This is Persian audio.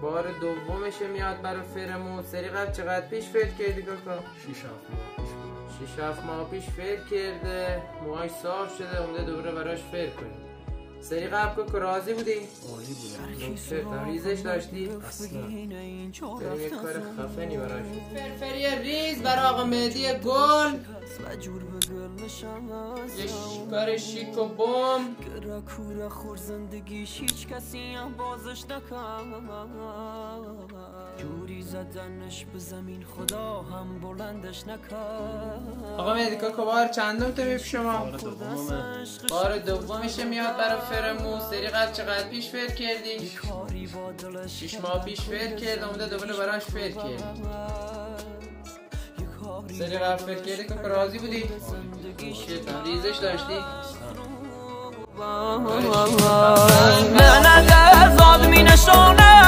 بار دومشه میاد برای فرمون. سری قبل چقدر پیش فیل کردی کاکا؟ 6-7 ماه پیش فیل کرده، موهاش صاف شده، اونده دوباره براش فیل کنی. سری قبل کاکا راضی بودی؟ عالی بودم. ریزش داشتی؟ اصلا بریم یک کار خفنی براش. فرفری ریز برای آقا مهدی گل، یک کار شیک و بوم. زندگیش هیچ کسی هم بازش جوری زدنش به زمین خدا هم بلندش نکرد. آقا مهدی کاکا بار چندم تو پیش شما؟ بار دومشه میاد برای فرمون. سری قبل چقدر پیش فیل کردی؟ 6 ماه پیش فیل کرد، اومده دوباره براش فیل کرد. سری قبل فیل کردی کاکا راضی بودی؟ ریزش داشتی؟ من از آدمی نشانه